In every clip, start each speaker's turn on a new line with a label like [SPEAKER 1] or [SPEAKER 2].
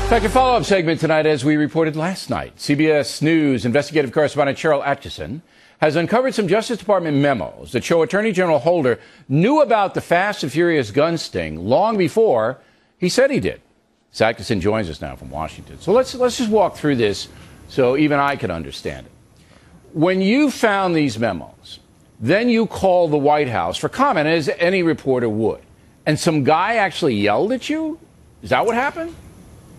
[SPEAKER 1] In fact, a follow-up segment tonight, as we reported last night. CBS News investigative correspondent Sharyl Attkisson has uncovered some Justice Department memos that show Attorney General Holder knew about the Fast and Furious gun sting long before he said he did. Attkisson joins us now from Washington. So let's just walk through this so even I can understand it. When you found these memos, then you called the White House for comment, as any reporter would. And some guy actually yelled at you? Is that what happened?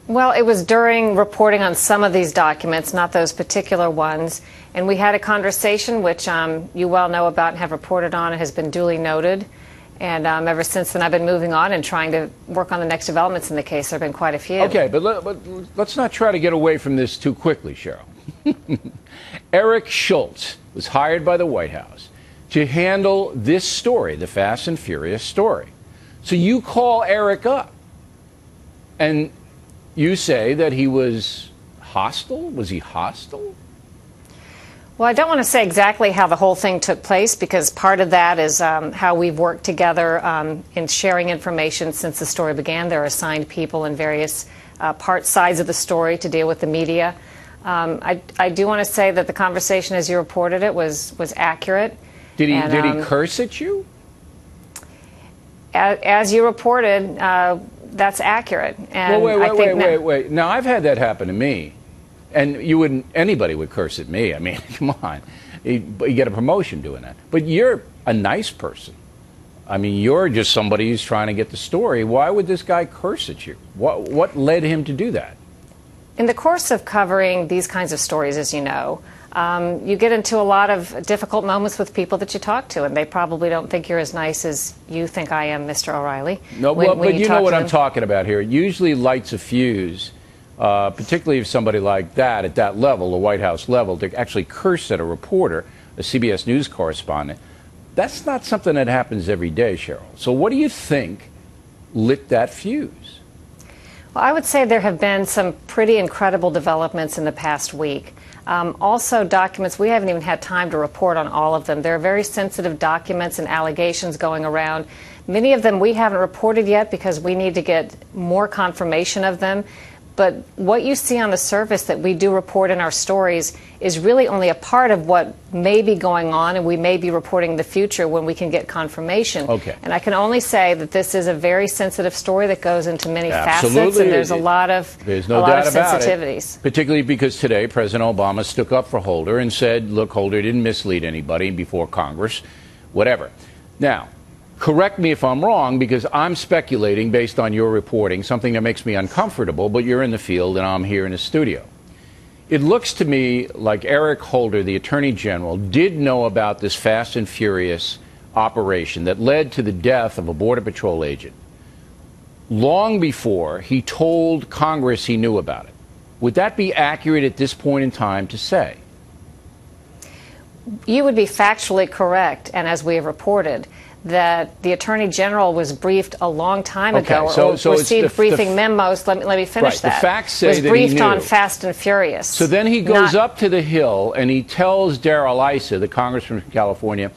[SPEAKER 2] Well, it was during reporting on some of these documents, not those particular ones. And we had a conversation, which you well know about and have reported on. It has been duly noted. And ever since then, I've been moving on and trying to work on the next developments in the case. There have been quite a few.
[SPEAKER 1] Okay, but let's not try to get away from this too quickly, Sharyl. Eric Schultz was hired by the White House to handle this story, the Fast and Furious story. So you call Eric up, and you say that he was hostile? Was he hostile?
[SPEAKER 2] Well, I don't want to say exactly how the whole thing took place, because part of that is how we've worked together in sharing information since the story began. There are assigned people in various sides of the story to deal with the media. I do want to say that the conversation, as you reported it, was accurate.
[SPEAKER 1] Did he curse at you?
[SPEAKER 2] As you reported, that's accurate. And
[SPEAKER 1] well, wait. Now, I've had that happen to me. And anybody would curse at me. I mean, come on. You get a promotion doing that. But you're a nice person. I mean, you're just somebody who's trying to get the story. Why would this guy curse at you? What led him to do that?
[SPEAKER 2] In the course of covering these kinds of stories, as you know, you get into a lot of difficult moments with people that you talk to, and they probably don't think you're as nice as you think I am, Mr. O'Reilly.
[SPEAKER 1] No, but you know what I'm talking about here. It usually lights a fuse, particularly if somebody like that, at that level, the White House level, to actually curse at a reporter, a CBS News correspondent. That's not something that happens every day, Sharyl. So what do you think lit that fuse?
[SPEAKER 2] Well, I would say there have been some pretty incredible developments in the past week. Also, documents, we haven't even had time to report on all of them. There are very sensitive documents and allegations going around. Many of them we haven't reported yet because we need to get more confirmation of them. But what you see on the surface that we do report in our stories is really only a part of what may be going on, and we may be reporting in the future when we can get confirmation.
[SPEAKER 1] Okay.
[SPEAKER 2] And I can only say that this is a very sensitive story that goes into many facets, and there's a lot of sensitivities.
[SPEAKER 1] Particularly because today President Obama stuck up for Holder and said, look, Holder didn't mislead anybody before Congress, whatever. Now, correct me if I'm wrong, because I'm speculating based on your reporting, something that makes me uncomfortable, but you're in the field and I'm here in the studio. It looks to me like Eric Holder, the Attorney General, did know about this Fast and Furious operation that led to the death of a Border Patrol agent long before he told Congress he knew about it. Would that be accurate at this point in time to say?
[SPEAKER 2] You would be factually correct, and as we have reported, that the Attorney General was briefed a long time ago, or received briefing memos. Let me finish that.
[SPEAKER 1] The facts say that he knew.
[SPEAKER 2] Was briefed on Fast and Furious.
[SPEAKER 1] So then he goes up to the Hill and he tells Darrell Issa, the congressman from California,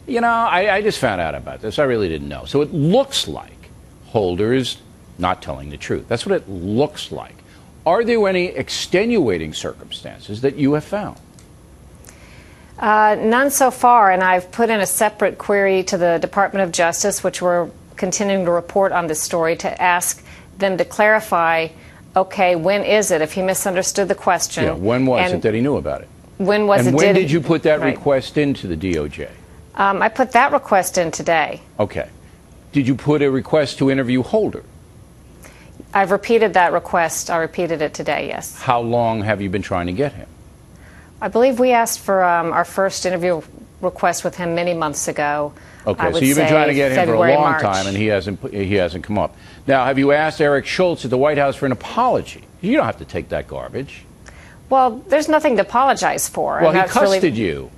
[SPEAKER 1] you know, I just found out about this. I really didn't know. So it looks like Holder is not telling the truth. That's what it looks like. Are there any extenuating circumstances that you have found?
[SPEAKER 2] None so far, and I've put in a separate query to the Department of Justice, which we're continuing to report on this story, to ask them to clarify, okay, when is it, if he misunderstood the question.
[SPEAKER 1] Yeah, when was it that he knew about it?
[SPEAKER 2] When was it?
[SPEAKER 1] And when did you put that request into the DOJ?
[SPEAKER 2] I put that request in today.
[SPEAKER 1] Okay. Did you put a request to interview Holder?
[SPEAKER 2] I've repeated that request. I repeated it today, yes.
[SPEAKER 1] How long have you been trying to get him?
[SPEAKER 2] I believe we asked for our first interview request with him many months ago.
[SPEAKER 1] Okay, so you've been trying to get him for a long time, and he hasn't come up. Now, have you asked Eric Schultz at the White House for an apology? You don't have to take that garbage.
[SPEAKER 2] Well, there's nothing to apologize for.
[SPEAKER 1] Well, he cussed you.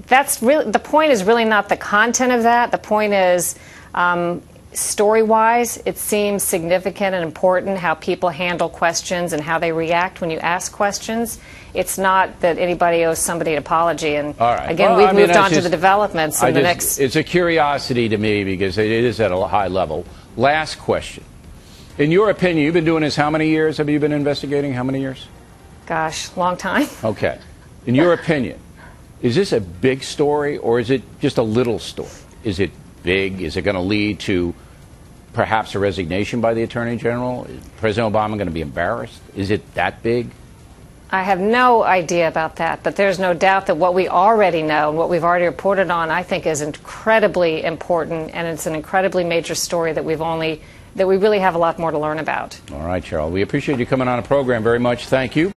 [SPEAKER 2] That's really the point. Is really not the content of that. The point is, story-wise, it seems significant and important how people handle questions and how they react when you ask questions. It's not that anybody owes somebody an apology. And again, we've moved on to the developments in the next.
[SPEAKER 1] It's a curiosity to me because it is at a high level. Last question. In your opinion, you've been doing this how many years? Have you been investigating? How many years?
[SPEAKER 2] Gosh, long time.
[SPEAKER 1] Okay. In your opinion, is this a big story or is it just a little story? Is it big? Is it going to lead to perhaps a resignation by the Attorney General? Is President Obama going to be embarrassed? Is it that big?
[SPEAKER 2] I have no idea about that, but there's no doubt that what we already know and what we've already reported on, I think, is incredibly important, and it's an incredibly major story that we really have a lot more to learn about.
[SPEAKER 1] All right, Cheryl. We appreciate you coming on the program very much. Thank you.